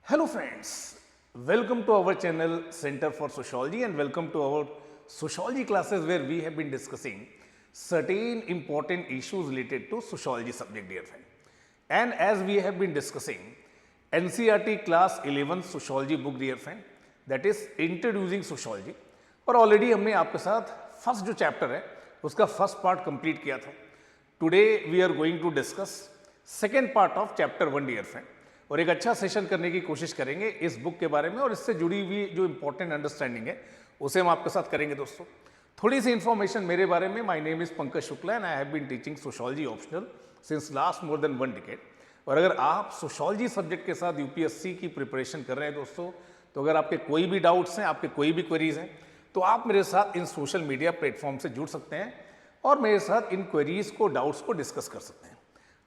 Hello friends, welcome to our channel Center for Sociology and welcome to our sociology classes where we have been discussing certain important issues related to sociology subject, dear friend. And as we have been discussing NCERT class 11 sociology book, dear friend, that is introducing sociology, और already हमने आपके साथ first जो chapter है उसका first part complete किया था. Today we are going to discuss second part of chapter 1, dear friend, और एक अच्छा सेशन करने की कोशिश करेंगे इस बुक के बारे में और इससे जुड़ी हुई जो इंपॉर्टेंट अंडरस्टैंडिंग है उसे हम आपके साथ करेंगे. दोस्तों, थोड़ी सी इन्फॉर्मेशन मेरे बारे में. My name is Pankaj Shukla and I have been teaching sociology optional since last more than 1 decade. और अगर आप सोशोलॉजी सब्जेक्ट के साथ यूपीएससी की प्रिपरेशन कर रहे हैं दोस्तों, तो अगर आपके कोई भी डाउट्स हैं, आपके कोई भी क्वेरीज हैं, तो आप मेरे साथ इन सोशल मीडिया प्लेटफॉर्म से जुड़ सकते हैं और मेरे साथ इन क्वेरीज को, डाउट्स को डिस्कस कर सकते हैं.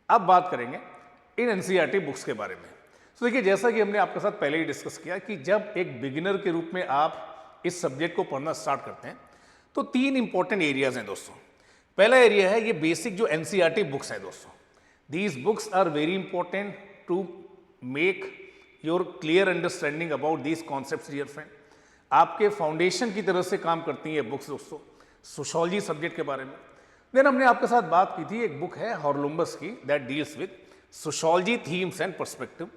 अब बात करेंगे इन एनसीईआरटी बुक्स के बारे में. तो देखिए, जैसा कि हमने आपके साथ पहले ही डिस्कस किया कि जब एक बिगिनर के रूप में आप इस सब्जेक्ट को पढ़ना स्टार्ट करते हैं तो 3 इंपॉर्टेंट एरियाज हैं दोस्तों. पहला एरिया है ये बेसिक जो एनसीईआरटी बुक्स है दोस्तों. These books are very important to make your clear understanding about these concepts, dear friend. आपके फाउंडेशन की तरह से काम करती हैं बुक्स दोस्तों सोशोलॉजी सब्जेक्ट के बारे में. देन हमने आपके साथ बात की थी, एक बुक है हॉर्लुम्बस की that deals with sociology themes and perspective,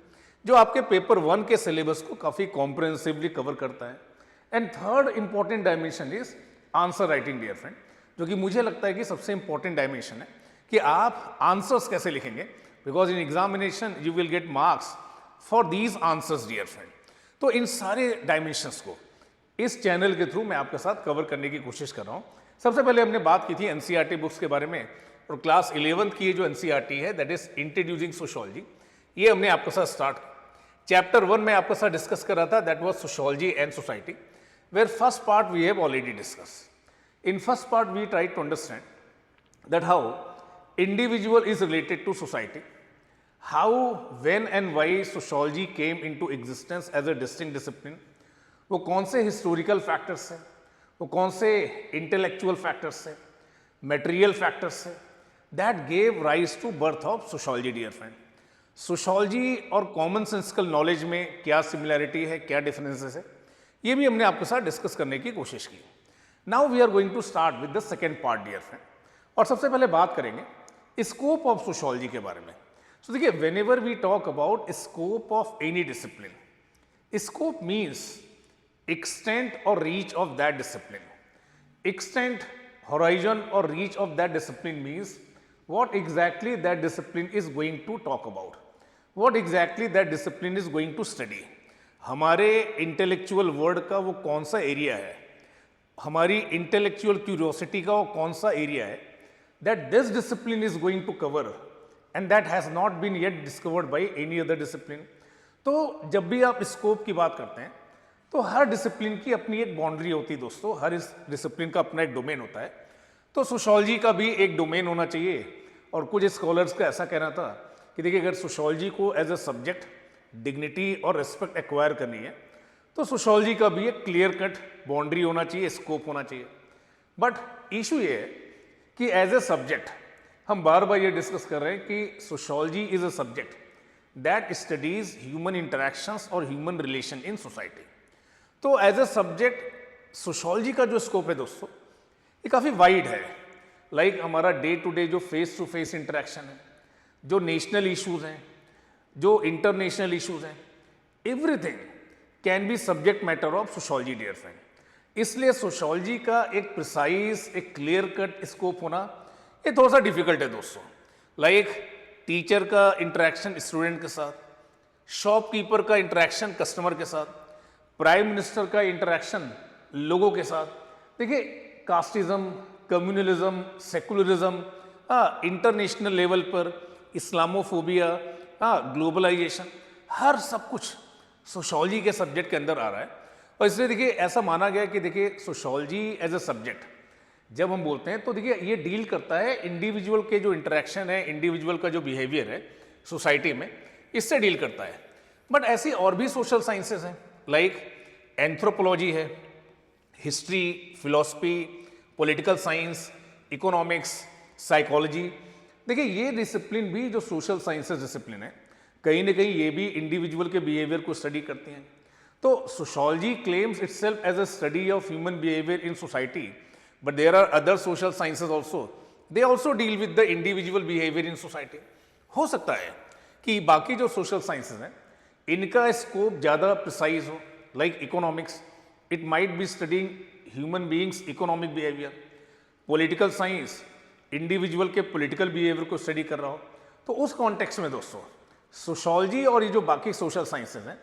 जो आपके पेपर 1 के सिलेबस को काफ़ी कॉम्प्रिहेंसिवली कवर करता है. And third important dimension is answer writing, dear friend, जो कि मुझे लगता है कि सबसे इंपॉर्टेंट डायमेंशन है कि आप आंसर्स कैसे लिखेंगे, because in examination you will get marks for these answers, dear friend. तो इन सारे डायमेंशंस को इस चैनल के थ्रू मैं आपके साथ कवर करने की कोशिश कर रहा हूँ. सबसे पहले हमने बात की थी एनसीईआरटी बुक्स के बारे में, और क्लास 11th की जो एनसीईआरटी है दैट इज इंट्रोड्यूसिंग सोशोलॉजी, ये हमने आपके साथ स्टार्ट. चैप्टर 1 में आपके साथ डिस्कस कर रहा था, that was sociology and society, where first part we have already discuss. In first part we try to understand that how individual is related to society, how, when and why sociology came into existence as a distinct discipline. वो कौन से historical factors हैं, वो कौन से intellectual factors हैं, material factors हैं, that gave rise to birth of sociology, dear friend. Sociology और कॉमन सेंसिकल नॉलेज में क्या सिमिलैरिटी है, क्या डिफरेंसेस है, ये भी हमने आपके साथ डिस्कस करने की कोशिश की. Now we are going to start with the second part, dear friend, और सबसे पहले बात करेंगे स्कोप ऑफ सोशोलॉजी के बारे में. सो देखिए, whenever we talk about scope of any discipline, scope means extent or reach of that discipline. Extent, horizon or reach of that discipline means what exactly that discipline is going to talk about, what exactly that discipline is going to study. हमारे intellectual world का वो कौन सा area है, हमारी intellectual curiosity का वो कौन सा एरिया है, that this discipline is going to cover and that has not been yet discovered by any other discipline. तो जब भी आप स्कोप की बात करते हैं तो हर डिसिप्लिन की अपनी एक बाउंड्री होती है दोस्तों, हर इस डिसिप्लिन का अपना एक डोमेन होता है. तो सोशोलॉजी का भी एक डोमेन होना चाहिए. और कुछ स्कॉलर्स का ऐसा कहना था कि देखिए, अगर सोशोलॉजी को एज अ सब्जेक्ट डिग्निटी और रिस्पेक्ट एक्वायर करनी है तो सोशोलॉजी का भी एक क्लियर कट बाउंड्री होना चाहिए, स्कोप होना चाहिए. बट इशू ये है कि एज ए सब्जेक्ट हम बार बार ये डिस्कस कर रहे हैं कि sociology is a subject that studies human interactions और ह्यूमन रिलेशन इन सोसाइटी. तो एज ए सब्जेक्ट सोशोलॉजी का जो स्कोप है दोस्तों, ये काफ़ी वाइड है. लाइक हमारा डे टू डे जो फेस टू फेस इंटरेक्शन है, जो नेशनल इश्यूज हैं, जो इंटरनेशनल इश्यूज हैं, everything can be subject matter of sociology, dear friend. इसलिए सोशोलॉजी का एक प्रिसाइज, एक क्लियर कट स्कोप होना ये थोड़ा सा डिफिकल्ट है दोस्तों. लाइक टीचर का इंटरेक्शन स्टूडेंट के साथ, शॉपकीपर का इंटरेक्शन कस्टमर के साथ, प्राइम मिनिस्टर का इंटरेक्शन लोगों के साथ. देखिए, casteism, communalism, secularism, international level पर इस्लामोफोबिया, ग्लोबलाइजेशन, हर सब कुछ सोशोलॉजी के सब्जेक्ट के अंदर आ रहा है. और इसलिए देखिए, ऐसा माना गया कि देखिए सोशोलॉजी एज अ सब्जेक्ट जब हम बोलते हैं तो देखिए ये डील करता है इंडिविजुअल के जो इंटरेक्शन है, इंडिविजुअल का जो बिहेवियर है सोसाइटी में, इससे डील करता है. बट ऐसी और भी सोशल साइंसेज हैं, लाइक एंथ्रोपोलॉजी है, history, philosophy, political science, economics, psychology. देखिए, ये डिसिप्लिन भी जो सोशल साइंसेज डिसिप्लिन है, कहीं ना कहीं ये भी इंडिविजुअल के बिहेवियर को स्टडी करती हैं। तो sociology claims itself as a study of human behaviour in society, but there are other social sciences also, they also deal with the individual behaviour in society. हो सकता है कि बाकी जो सोशल साइंसेज हैं इनका स्कोप ज़्यादा प्रिसाइज हो, like economics, it might be studying human beings economic behaviour. Political science individual के पॉलिटिकल बिहेवियर को स्टडी कर रहा हो। तो उस कॉन्टेक्स्ट में दोस्तों सोशोलॉजी और ये जो बाकी सोशल साइंसेज हैं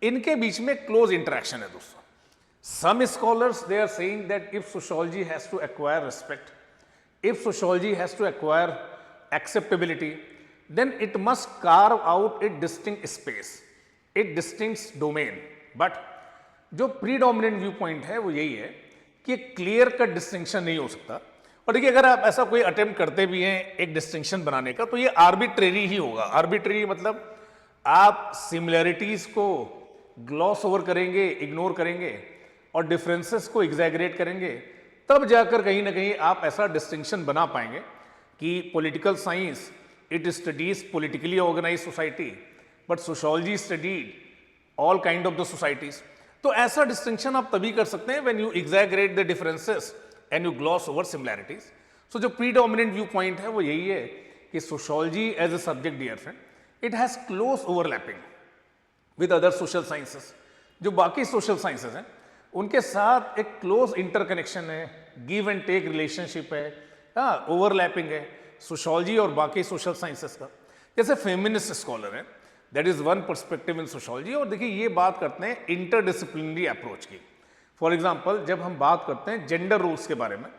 इनके बीच में क्लोज इंटरेक्शन है दोस्तों। Some scholars they are saying that if sociology has to acquire respect, if sociology has to acquire acceptability, then it must carve out a distinct space, a distinct domain. But जो predominant viewpoint है वो यही है कि clear cut distinction नहीं हो सकता। और देखिए अगर आप ऐसा कोई अटेम्प्ट करते भी हैं एक डिस्टिंक्शन बनाने का तो ये आर्बिट्रेरी ही होगा। आर्बिट्रेरी मतलब आप सिमिलैरिटीज को ग्लॉस ओवर करेंगे, इग्नोर करेंगे और डिफरेंसेस को एग्जैगरेट करेंगे, तब जाकर कहीं ना कहीं आप ऐसा डिस्टिंक्शन बना पाएंगे कि political science it studies politically organise society but sociology studied all kind of the societies. तो ऐसा डिस्टिंक्शन आप तभी कर सकते हैं when you exaggerate the differences and you gloss over similarities. So जो प्रीडोमिनेंट व्यू पॉइंट है वो यही है कि sociology as a subject dear friend it has close overlapping with other social sciences. जो बाकी सोशल साइंसेस हैं उनके साथ एक क्लोज इंटरकनेक्शन है, गिव एंड टेक रिलेशनशिप है, हाँ ओवरलैपिंग है सोशोलॉजी और बाकी सोशल साइंसेस का। जैसे फेमिनिस्ट स्कॉलर है, that is one perspective in sociology. और देखिए ये बात करते हैं इंटरडिसिप्लिनरी अप्रोच की। फॉर एग्जांपल जब हम बात करते हैं जेंडर रोल्स के बारे में,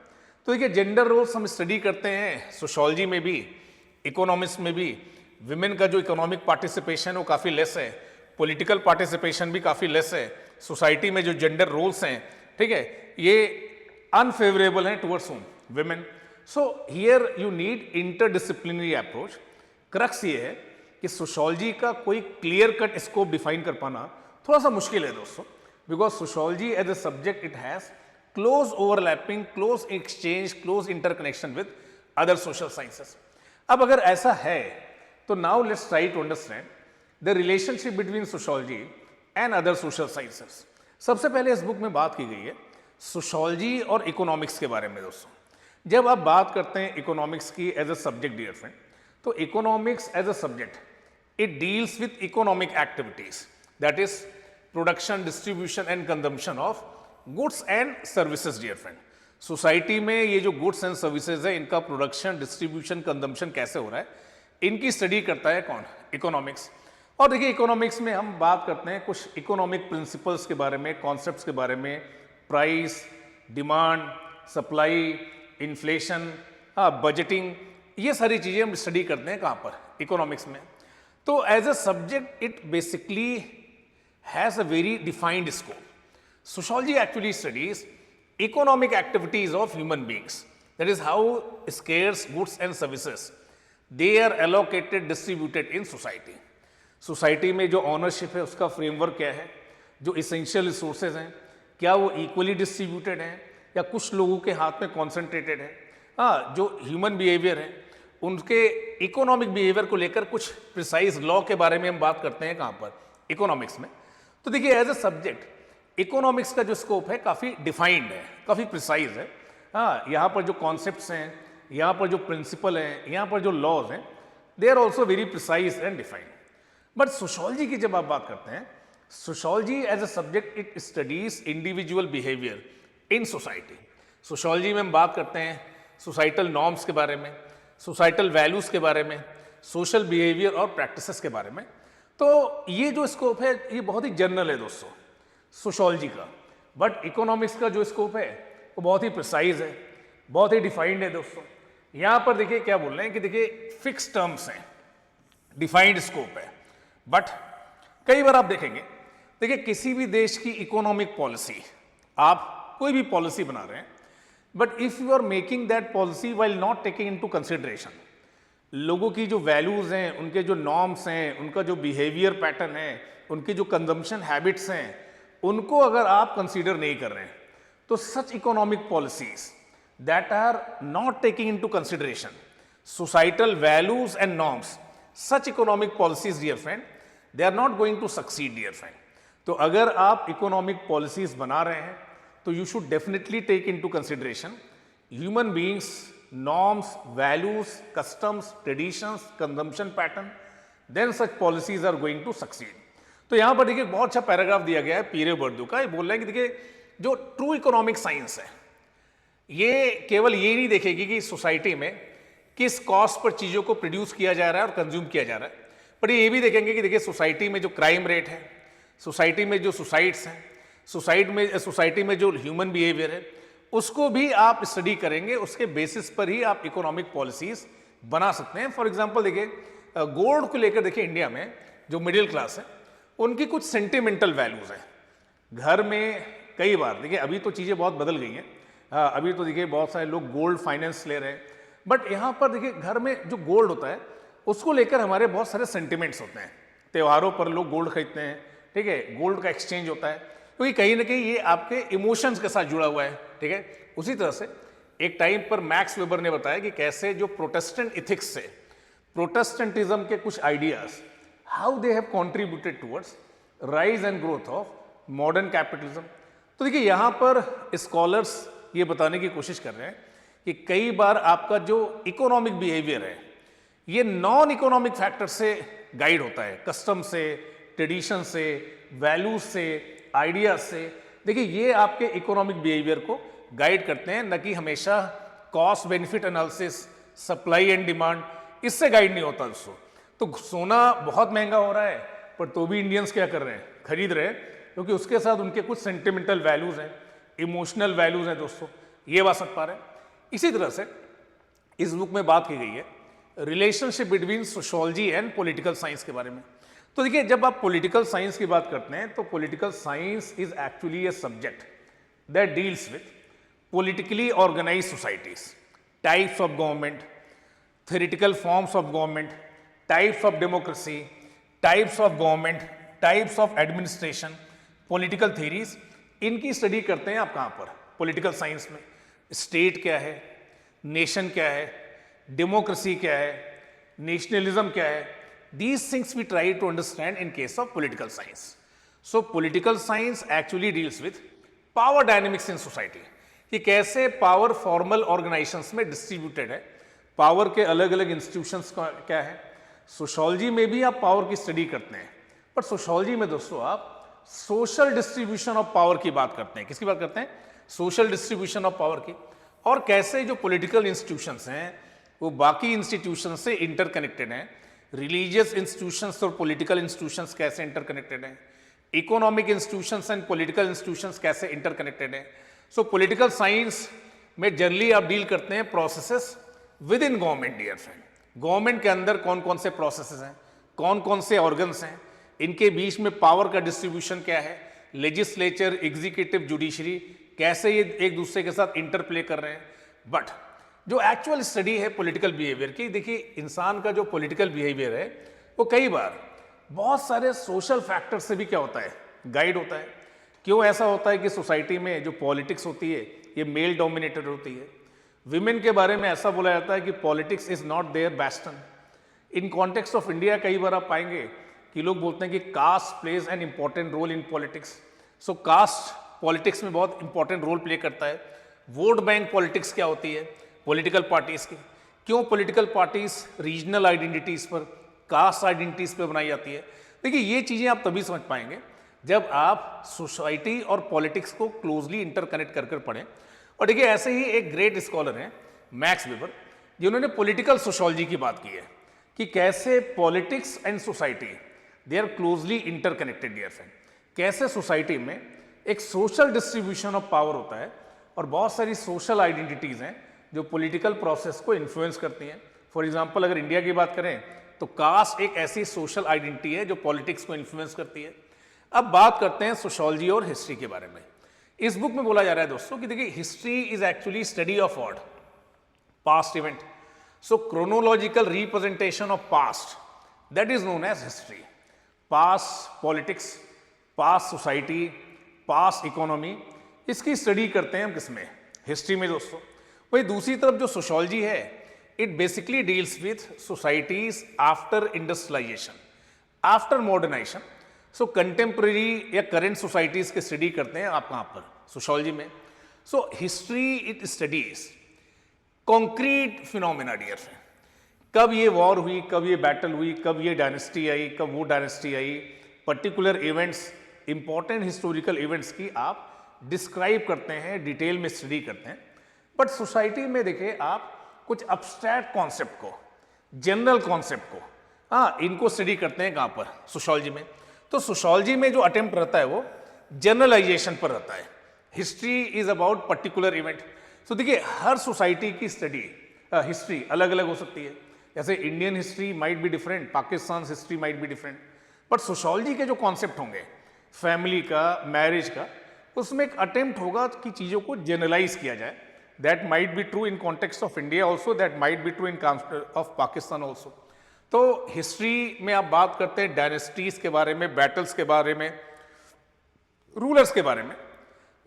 तो देखिए जेंडर रोल्स हम स्टडी करते हैं सोशोलॉजी में भी, इकोनॉमिक्स में भी। विमेन का जो इकोनॉमिक पार्टिसिपेशन है वो काफ़ी लेस है, पॉलिटिकल पार्टिसिपेशन भी काफ़ी लेस है। सोसाइटी में जो जेंडर रोल्स हैं, ठीक है, ये अनफेवरेबल हैं towards women. So here you need interdisciplinary approach. Crux ये है कि सोशोलॉजी का कोई क्लियर कट स्कोप डिफाइन कर पाना थोड़ा सा मुश्किल है दोस्तों, because sociology as a subject it has close overlapping, close exchange, close interconnection with other social sciences. अब अगर ऐसा है तो now let's try to understand the relationship between sociology and other social sciences. सबसे पहले इस बुक में बात की गई है सोशोलॉजी और इकोनॉमिक्स के बारे में दोस्तों। जब आप बात करते हैं इकोनॉमिक्स की as a subject dear friend, तो economics as a subject it deals with economic activities, that is production, distribution and consumption of goods and services dear friend. Society में ये जो गुड्स एंड सर्विसेज है इनका production, distribution, consumption कैसे हो रहा है, इनकी स्टडी करता है कौन? इकोनॉमिक्स। और देखिए इकोनॉमिक्स में हम बात करते हैं कुछ इकोनॉमिक प्रिंसिपल्स के बारे में, कॉन्सेप्ट्स के बारे में, price, demand, supply, inflation, budgeting, ये सारी चीज़ें हम स्टडी करते हैं कहाँ पर? इकोनॉमिक्स में। तो as a subject it basically has a very defined scope. Sociology actually studies economic activities of human beings. That is how scarce goods and services they are allocated, distributed in society. Society में जो ownership है उसका framework क्या है, जो essential resources हैं क्या वो इक्वली डिस्ट्रीब्यूटेड हैं या कुछ लोगों के हाथ में कॉन्सेंट्रेटेड है। हाँ, जो ह्यूमन बिहेवियर है उनके इकोनॉमिक बिहेवियर को लेकर कुछ प्रिसाइज लॉ के बारे में हम बात करते हैं कहाँ पर? इकोनॉमिक्स में। तो देखिए एज अ सब्जेक्ट इकोनॉमिक्स का जो स्कोप है काफ़ी डिफाइंड है, काफ़ी प्रिसाइज है। हाँ, यहाँ पर जो कॉन्सेप्ट्स हैं, यहाँ पर जो प्रिंसिपल हैं, यहाँ पर जो लॉज हैं, they are also very precise and defined. But sociology की जब आप बात करते हैं, sociology as a subject it studies individual behaviour in society. Sociology में हम बात करते हैं सोसाइटल नॉर्म्स के बारे में, सोसाइटल वैल्यूज़ के बारे में, सोशल बिहेवियर और प्रैक्टिसेस के बारे में। तो ये जो स्कोप है ये बहुत ही जनरल है दोस्तों सोशोलॉजी का। बट इकोनॉमिक्स का जो स्कोप है वो बहुत ही प्रिसाइज है, बहुत ही डिफाइंड है दोस्तों। यहाँ पर देखिए क्या बोल रहे हैं कि देखिए फिक्स टर्म्स हैं, डिफाइंड स्कोप है। बट कई बार आप देखेंगे, देखिए किसी भी देश की इकोनॉमिक पॉलिसी, आप कोई भी पॉलिसी बना रहे हैं, but if you are making that policy while not taking into consideration लोगों की जो वैल्यूज़ हैं, उनके जो नॉर्म्स हैं, उनका जो बिहेवियर पैटर्न है, उनकी जो कंजम्पशन हैबिट्स हैं, उनको अगर आप कंसीडर नहीं कर रहे हैं, तो such economic policies that are not taking into consideration societal values and norms such economic policies dear friend, they are not going to succeed dear friend. तो अगर आप इकोनॉमिक पॉलिसीज बना रहे हैं तो you should definitely take into consideration human beings, norms, values, customs, traditions, consumption pattern, then such policies are going to succeed. तो यहां पर देखिए बहुत अच्छा पैराग्राफ दिया गया है पीरे बर्दू का। ये बोल रहा है कि देखिए जो ट्रू इकोनॉमिक साइंस है ये केवल ये नहीं देखेगी कि सोसाइटी में किस कॉस्ट पर चीज़ों को प्रोड्यूस किया जा रहा है और कंज्यूम किया जा रहा है, पर ये भी देखेंगे कि देखिए सोसाइटी में जो क्राइम रेट है, सोसाइटी में जो सुसाइड्स हैं, सोसाइटी में जो ह्यूमन बिहेवियर है, उसको भी आप स्टडी करेंगे। उसके बेसिस पर ही आप इकोनॉमिक पॉलिसीज बना सकते हैं। फॉर एग्जाम्पल देखिए गोल्ड को लेकर देखिए इंडिया में जो मिडिल क्लास है उनकी कुछ सेंटिमेंटल वैल्यूज हैं। घर में कई बार देखिए अभी तो चीज़ें बहुत बदल गई हैं, अभी तो देखिए बहुत सारे लोग गोल्ड फाइनेंस ले रहे हैं, बट यहाँ पर देखिए घर में जो गोल्ड होता है उसको लेकर हमारे बहुत सारे सेंटिमेंट्स होते हैं। त्योहारों पर लोग गोल्ड खरीदते हैं, ठीक है, गोल्ड का एक्सचेंज होता है, क्योंकि कहीं ना कहीं ये आपके इमोशंस के साथ जुड़ा हुआ है, ठीक है। उसी तरह से एक टाइम पर मैक्स वेबर ने बताया कि कैसे जो प्रोटेस्टेंट इथिक्स से प्रोटेस्टेंटिज्म के कुछ ideas how they have contributed towards rise and growth of modern capitalism. तो देखिए यहाँ पर स्कॉलर्स ये बताने की कोशिश कर रहे हैं कि कई बार आपका जो इकोनॉमिक बिहेवियर है ये नॉन इकोनॉमिक फैक्टर से गाइड होता है, कस्टम से, ट्रेडिशन से, वैल्यूज से, आइडियाज से। देखिए ये आपके इकोनॉमिक बिहेवियर को गाइड करते हैं, न कि हमेशा cost benefit analysis, supply and demand, इससे गाइड नहीं होता दोस्तों। तो सोना बहुत महंगा हो रहा है पर तो भी इंडियंस क्या कर रहे हैं, खरीद रहे हैं, क्योंकि उसके साथ उनके कुछ सेंटिमेंटल वैल्यूज हैं, इमोशनल वैल्यूज हैं दोस्तों, ये बात समझ पा रहे हैं। इसी तरह से इस बुक में बात की गई है relationship between sociology and political science के बारे में। तो देखिए जब आप पॉलिटिकल साइंस की बात करते हैं तो political science is actually a subject that deals with politically organized societies, types of government, theoretical forms of government, types of democracy, types of government, types of administration, political theories, इनकी study करते हैं आप कहाँ पर, political science में। State क्या है, nation क्या है, डेमोक्रेसी क्या है, नेशनलिज्म क्या है, these things we try to understand in case of political science. So political science actually deals with power dynamics in society, कि कैसे पावर फॉर्मल ऑर्गेनाइजेशंस में डिस्ट्रीब्यूटेड है, पावर के अलग अलग इंस्टीट्यूशंस का क्या है। सोशियोलॉजी में भी आप पावर की स्टडी करते हैं, पर सोशियोलॉजी में दोस्तों आप सोशल डिस्ट्रीब्यूशन ऑफ पावर की बात करते हैं। किसकी बात करते हैं? सोशल डिस्ट्रीब्यूशन ऑफ पावर की, और कैसे जो पॉलिटिकल इंस्टीट्यूशंस हैं वो बाकी इंस्टीट्यूशंस से इंटरकनेक्टेड हैं। रिलीजियस इंस्टीट्यूशंस और पॉलिटिकल इंस्टीट्यूशंस कैसे इंटरकनेक्टेड हैं, economic institutions and political institutions कैसे इंटरकनेक्टेड हैं। सो पॉलिटिकल साइंस में जनरली आप डील करते हैं processes within government dear friend. Government के अंदर कौन कौन से प्रोसेसेस हैं, कौन कौन से ऑर्गन्स हैं, इनके बीच में पावर का डिस्ट्रीब्यूशन क्या है, लेजिस्लेचर, एग्जीक्यूटिव, जुडिशरी, कैसे ये एक दूसरे के साथ इंटरप्ले कर रहे हैं। बट जो एक्चुअल स्टडी है पॉलिटिकल बिहेवियर की, देखिए इंसान का जो पॉलिटिकल बिहेवियर है वो कई बार बहुत सारे सोशल फैक्टर से भी क्या होता है, गाइड होता है। क्यों ऐसा होता है कि सोसाइटी में जो पॉलिटिक्स होती है ये मेल डोमिनेटेड होती है। विमेन के बारे में ऐसा बोला जाता है कि politics is not their bastion. In context of India कई बार आप पाएंगे कि लोग बोलते हैं कि caste plays an important role in politics. So caste politics में बहुत इंपॉर्टेंट रोल प्ले करता है। वोट बैंक पॉलिटिक्स क्या होती है पॉलिटिकल पार्टीज की, क्यों पॉलिटिकल पार्टीज रीजनल आइडेंटिटीज पर, कास्ट आइडेंटिटीज पर बनाई जाती है। देखिए ये चीज़ें आप तभी समझ पाएंगे जब आप सोसाइटी और पॉलिटिक्स को क्लोजली इंटरकनेक्ट कर पढ़ें। और देखिए ऐसे ही एक ग्रेट स्कॉलर हैं मैक्स वेबर, जिन्होंने पॉलिटिकल सोशियोलॉजी की बात की है कि कैसे politics and society they are closely interconnected dear friend. कैसे सोसाइटी में एक सोशल डिस्ट्रीब्यूशन ऑफ पावर होता है और बहुत सारी सोशल आइडेंटिटीज़ हैं जो पॉलिटिकल प्रोसेस को इन्फ्लुएंस करती हैं। फॉर एग्जांपल अगर इंडिया की बात करें तो कास्ट एक ऐसी सोशल आइडेंटिटी है जो पॉलिटिक्स को इन्फ्लुएंस करती है। अब बात करते हैं सोशियोलॉजी और हिस्ट्री के बारे में। इस बुक में बोला जा रहा है दोस्तों कि देखिए history is actually study of what, past event. So chronological representation of past, that is known as history. Past politics, past society, past economy, इसकी स्टडी करते हैं हम किसमें, हिस्ट्री में दोस्तों। वही दूसरी तरफ जो सोशियोलॉजी है it basically deals with societies after industrialization, after modernization. So contemporary या करंट सोसाइटीज के स्टडी करते हैं आप कहाँ पर, सोशोलॉजी में. So history it studies concrete phenomena dear. कब ये वॉर हुई, कब ये बैटल हुई, कब ये डायनेस्टी आई, कब वो डायनेस्टी आई, particular events, important historical events की आप डिस्क्राइब करते हैं, डिटेल में स्टडी करते हैं. बट सोसाइटी में देखिए आप कुछ अब्स्ट्रैक्ट कॉन्सेप्ट को, जनरल कॉन्सेप्ट को, हाँ, इनको स्टडी करते हैं कहाँ पर, सोशोलॉजी में. तो सोशोलॉजी में जो अटेम्प्ट रहता है वो जनरलाइजेशन पर रहता है. History is about particular event. तो देखिए हर सोसाइटी की स्टडी हिस्ट्री अलग अलग हो सकती है. जैसे Indian history might be different, Pakistan history might be different. But sociology के जो कॉन्सेप्ट होंगे फैमिली का, मैरिज का, उसमें एक अटेम्प्ट होगा कि चीज़ों को जनरलाइज किया जाए. That might be true in context of India also, that might be true in of Pakistan also. तो हिस्ट्री में आप बात करते हैं डायनेस्टीज के बारे में, बैटल्स के बारे में, रूलर्स के बारे में.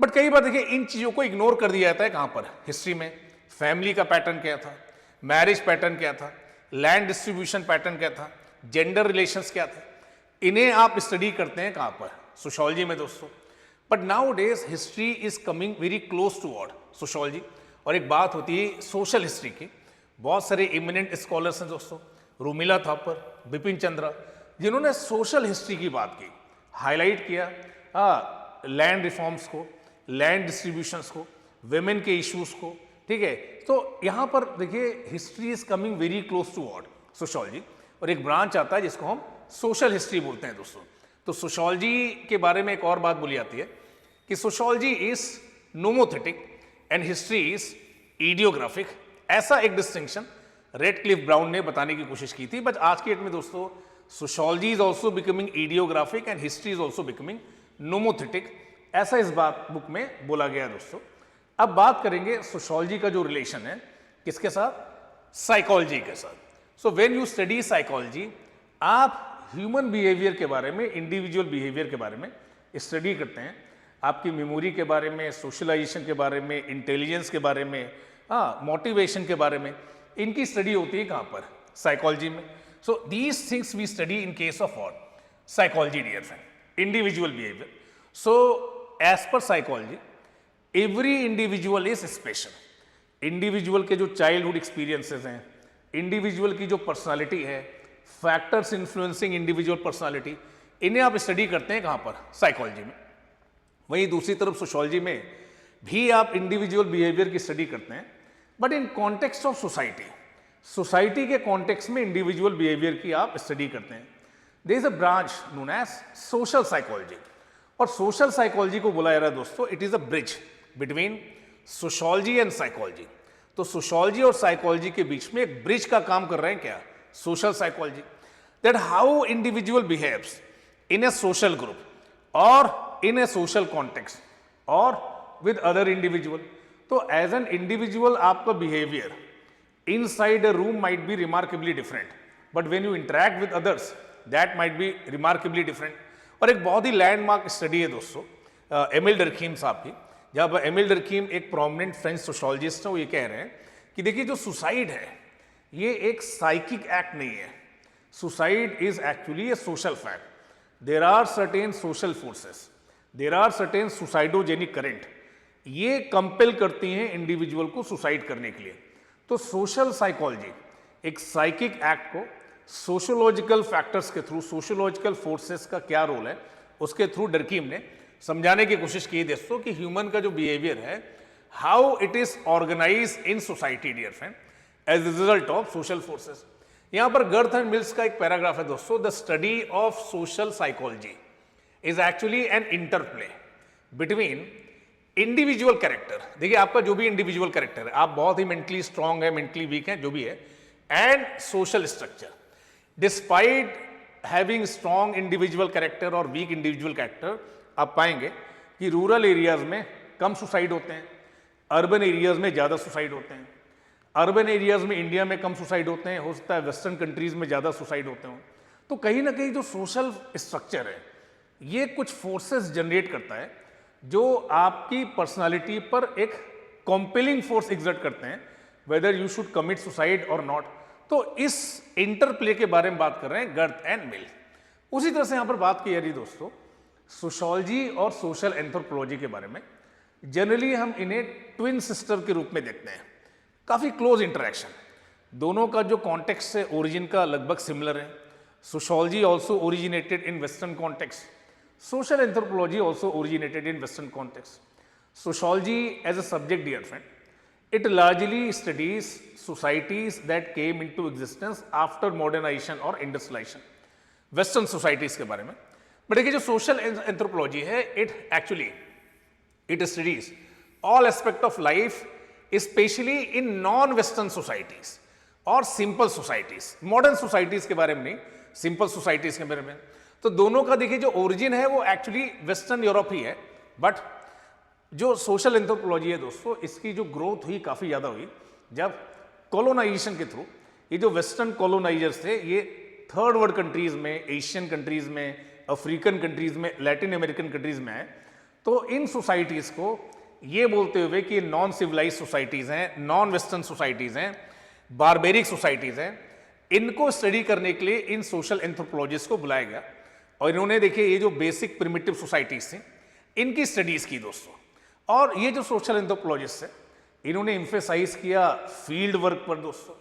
बट कई बार देखिए इन चीज़ों को इग्नोर कर दिया जाता है कहाँ पर, हिस्ट्री में. फैमिली का पैटर्न क्या था, मैरिज पैटर्न क्या था, लैंड डिस्ट्रीब्यूशन पैटर्न क्या था, जेंडर रिलेशंस क्या थे, इन्हें आप स्टडी करते हैं कहाँ पर, सोशोलॉजी में दोस्तों. But nowadays history is coming very close toward sociology. और एक बात होती है सोशल हिस्ट्री की, बहुत सारे इमिनेंट स्कॉलर्स हैं दोस्तों, रूमिला थापर, बिपिन चंद्रा, जिन्होंने सोशल हिस्ट्री की बात की, हाईलाइट किया लैंड रिफॉर्म्स को, लैंड डिस्ट्रीब्यूशंस को, वेमेन के इश्यूज को. ठीक है, तो यहाँ पर देखिए history is coming very close toward sociology. और एक ब्रांच आता है जिसको हम सोशल हिस्ट्री बोलते हैं दोस्तों. तो सोशोलॉजी के बारे में एक और बात बोली जाती है कि sociology is nomothetic and history is idiographic. ऐसा एक डिस्टिंक्शन रेडक्लिफ ब्राउन ने बताने की कोशिश की थी. बट आज की डेट में दोस्तों sociology is also becoming idiographic and history is also becoming nomothetic. ऐसा इस बात बुक में बोला गया है दोस्तों. अब बात करेंगे सोशोलॉजी का जो रिलेशन है किसके साथ, साइकोलॉजी के साथ. So when you study psychology, आप ह्यूमन बिहेवियर के बारे में, इंडिविजुअल बिहेवियर के बारे में स्टडी करते हैं. आपकी मेमोरी के बारे में, सोशलाइजेशन के बारे में, इंटेलिजेंस के बारे में, हाँ, मोटिवेशन के बारे में, इनकी स्टडी होती है कहाँ पर, साइकोलॉजी में. So these things we study in case of what, psychology dear friend, individual behaviour. So as per psychology every individual is special. Individual के जो चाइल्डहुड एक्सपीरियंसेस हैं, इंडिविजुअल की जो पर्सनालिटी है, फैक्टर्स इन्फ्लुएंसिंग इंडिविजुअल पर्सनालिटी, इन्हें आप study करते हैं कहाँ पर, साइकोलॉजी में. वहीं दूसरी तरफ सोशोलॉजी में भी आप इंडिविजुअल बिहेवियर की स्टडी करते हैं, but in context of society, society के कॉन्टेक्स्ट में इंडिविजुअल बिहेवियर की आप स्टडी करते हैं. There is a branch known as social psychology. और सोशल साइकोलॉजी को बोला जा रहा है दोस्तों, it is a bridge between sociology and psychology. तो सोशोलॉजी और साइकोलॉजी के बीच में एक ब्रिज का काम कर रहे हैं क्या, social psychology. That how individual behaves in A social group और इन ए सोशल कॉन्टेक्स्ट और विद अदर इंडिविजुअल. तो एज एन इंडिविजुअल आपका behaviour inside a room might be remarkably different, but when you interact with others that might be remarkably different. और एक बहुत ही landmark study है दोस्तों Emil डर्कीम साहब की, जब एमिल डर्कीम एक प्रोमिनेंट फ्रेंच सोशोलॉजिस्ट हैं, वो ये कह रहे हैं कि देखिए जो सुसाइड है ये एक साइकिक एक्ट नहीं है. Suicide is actually a social fact. There are certain social forces, there are certain suicidogenic current, ये कंपेल करती हैं इंडिविजुअल को सुसाइड करने के लिए. तो सोशल साइकोलॉजी एक साइकिक एक्ट को सोशोलॉजिकल फैक्टर्स के थ्रू, सोशोलॉजिकल फोर्सेस का क्या रोल है उसके थ्रू डर्कीम ने समझाने की कोशिश की दोस्तों कि ह्यूमन का जो बिहेवियर है, how it is organise in society dear friend as a result of social forces. यहां पर गर्थ एंड मिल्स का एक पैराग्राफ है दोस्तों, the study of social psychology is actually an interplay between individual character. देखिए आपका जो भी इंडिविजुअल कैरेक्टर है, आप बहुत ही मेंटली स्ट्रांग है, मेंटली वीक है, जो भी है, and social structure. Despite having strong individual character और वीक इंडिविजुअल कैरेक्टर, आप पाएंगे कि रूरल एरियाज में कम सुसाइड होते हैं, अर्बन एरियाज में ज़्यादा सुसाइड होते हैं. अर्बन एरियाज में इंडिया में कम सुसाइड होते हैं, हो सकता है वेस्टर्न कंट्रीज में ज़्यादा सुसाइड होते हों. तो कहीं ना कहीं जो सोशल स्ट्रक्चर है ये कुछ फोर्सेस जनरेट करता है जो आपकी पर्सनालिटी पर एक कॉम्पेलिंग फोर्स एग्जर्ट करते हैं, whether you should commit suicide और नॉट। तो इस इंटरप्ले के बारे में बात कर रहे हैं गर्थ एंड मिल। उसी तरह से यहां पर बात की जा रही दोस्तों सोशोलॉजी और सोशल एंथ्रोपोलॉजी के बारे में। जनरली हम इन्हें ट्विन सिस्टर के रूप में देखते हैं, काफी क्लोज इंटरेक्शन, दोनों का जो कॉन्टेक्स्ट है ओरिजिन का लगभग सिमिलर है। Sociology also originated in western context, social anthropology also originated in western context. Sociology as a subject, dear friend, it largely studies societies that came into existence after modernization or industrialization, western societies के बारे में। But देखिए जो social anthropology है it studies all aspect of life, especially in non-western societies और simple societies, modern societies के बारे में नहीं, simple societies के बारे में। तो दोनों का देखिए जो ओरिजिन है वो एक्चुअली वेस्टर्न यूरोप ही है, बट जो सोशल एंथ्रोपोलॉजी है दोस्तों इसकी जो ग्रोथ हुई काफ़ी ज़्यादा हुई जब कॉलोनाइजेशन के थ्रू ये जो वेस्टर्न कॉलोनाइजर्स थे ये थर्ड वर्ल्ड कंट्रीज में, एशियन कंट्रीज में, अफ्रीकन कंट्रीज में, लैटिन अमेरिकन कंट्रीज में आए। तो इन सोसाइटीज़ को ये बोलते हुए कि नॉन सिविलाइज सोसाइटीज़ हैं, नॉन वेस्टर्न सोसाइटीज़ हैं, बारबेरिक सोसाइटीज़ हैं, इनको स्टडी करने के लिए इन सोशल एंथ्रोपोलॉजिस्ट को बुलाया गया और इन्होंने देखिए ये जो बेसिक प्रिमिटिव सोसाइटीज थी इनकी स्टडीज की दोस्तों। और ये जो सोशल एंथ्रोपोलॉजिस्ट है इन्होंने इम्फेसाइज किया फील्ड वर्क पर दोस्तों,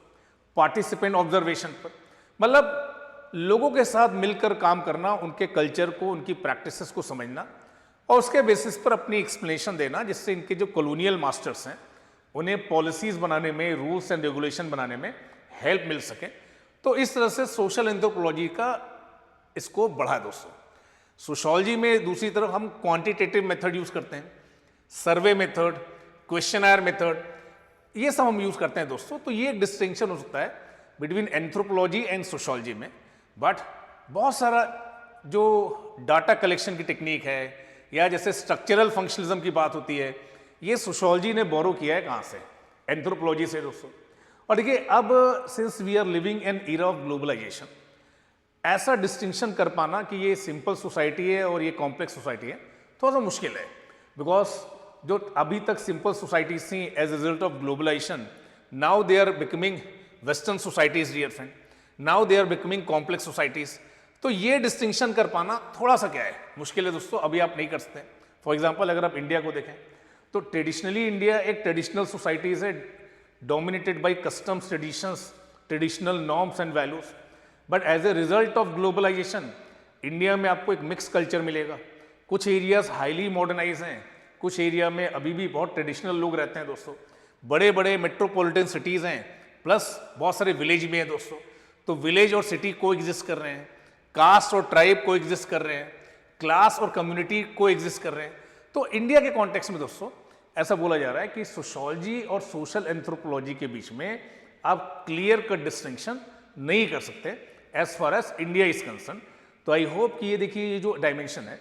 पार्टिसिपेंट ऑब्जर्वेशन पर, मतलब लोगों के साथ मिलकर काम करना, उनके कल्चर को, उनकी प्रैक्टिसेस को समझना और उसके बेसिस पर अपनी एक्सप्लेनेशन देना, जिससे इनके जो कॉलोनियल मास्टर्स हैं उन्हें पॉलिसीज बनाने में, रूल्स एंड रेगुलेशन बनाने में हेल्प मिल सके। तो इस तरह से सोशल एंथ्रोपोलॉजी का इसको बढ़ा दोस्तों। सोशोलॉजी में दूसरी तरफ हम क्वांटिटेटिव मेथड यूज करते हैं, सर्वे मेथड, क्वेश्चनर मेथड, ये सब हम यूज करते हैं दोस्तों। तो ये एक डिस्टिंक्शन हो सकता है बिटवीन एंथ्रोपोलॉजी एंड सोशोलॉजी में। बट बहुत सारा जो डाटा कलेक्शन की टेक्निक है या जैसे स्ट्रक्चरल फंक्शनलिज्म की बात होती है, ये सोशोलॉजी ने बोरो किया है कहाँ से? एंथ्रोपोलॉजी से दोस्तों। और देखिए अब since we are living an era of globalisation, ऐसा डिस्टिंक्शन कर पाना कि ये सिंपल सोसाइटी है और ये कॉम्प्लेक्स सोसाइटी है थोड़ा सा मुश्किल है। बिकॉज जो अभी तक सिंपल सोसाइटीज थी as result of globalisation, now they are becoming western societies dear friend, now they are becoming complex societies. तो ये डिस्टिंक्शन कर पाना थोड़ा सा क्या है, मुश्किल है दोस्तों, अभी आप नहीं कर सकते। फॉर एग्जाम्पल अगर आप इंडिया को देखें तो ट्रेडिशनली इंडिया एक ट्रेडिशनल सोसाइटीज है, dominated by customs, traditions, traditional norms and values. But as a result of globalisation India में आपको एक मिक्स कल्चर मिलेगा। कुछ एरियाज हाईली मॉडर्नाइज हैं, कुछ एरिया में अभी भी बहुत ट्रेडिशनल लोग रहते हैं दोस्तों। बड़े बड़े मेट्रोपॉलिटन सिटीज़ हैं, प्लस बहुत सारे विलेज भी हैं दोस्तों। तो विलेज और सिटी को एग्जिस्ट कर रहे हैं, कास्ट और ट्राइब को एग्जिस्ट कर रहे हैं, क्लास और कम्युनिटी को एग्जिस्ट कर रहे हैं। तो इंडिया के कॉन्टेक्स्ट में दोस्तों ऐसा बोला जा रहा है कि सोशोलॉजी और सोशल एंथ्रोपोलॉजी के बीच में आप क्लियर कट डिस्टिंक्शन नहीं कर सकते as far as India is concern. तो आई होप कि ये देखिए ये जो डायमेंशन है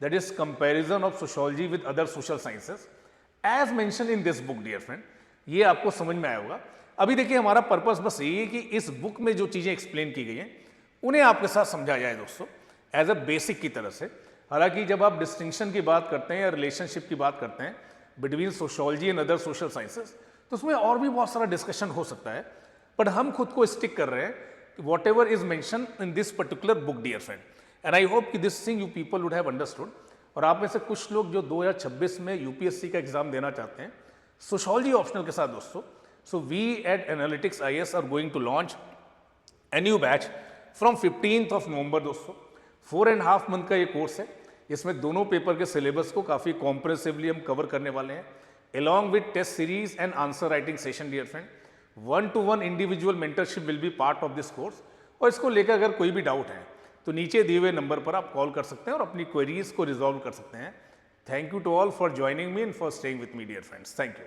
that is comparison of sociology with other social sciences as mention in this book dear friend, ये आपको समझ में आया होगा। अभी देखिए हमारा पर्पस बस यही है कि इस बुक में जो चीज़ें एक्सप्लेन की गई हैं उन्हें आपके साथ समझा जाए दोस्तों एज अ बेसिक की तरह से। हालांकि जब आप डिस्टिंक्शन की बात करते हैं या रिलेशनशिप की बात करते हैं between sociology and other social sciences, तो उसमें और भी बहुत सारा डिस्कशन हो सकता है। बट हम खुद को स्टिक कर रहे हैं whatever is mention in this particular book dear friend, and I hope कि this thing you people would have understood. और आप में से कुछ लोग जो 2026 में यूपीएससी का एग्जाम देना चाहते हैं सोशोलॉजी ऑप्शनल के साथ दोस्तों, so we at Analytics IAS are going to launch a new batch from 15th November दोस्तों। 4.5 मंथ का ये कोर्स है, इसमें दोनों पेपर के सिलेबस को काफ़ी कॉम्प्रेसिवली हम कवर करने वाले हैं, along with test series and answer writing session dear friend. 1-to-1 individual mentorship will be part of this course. और इसको लेकर अगर कोई भी डाउट है तो नीचे दिए हुए नंबर पर आप कॉल कर सकते हैं और अपनी क्वेरीज को रिजॉल्व कर सकते हैं। Thank you to all for joining me and for staying with me dear friends, thank you.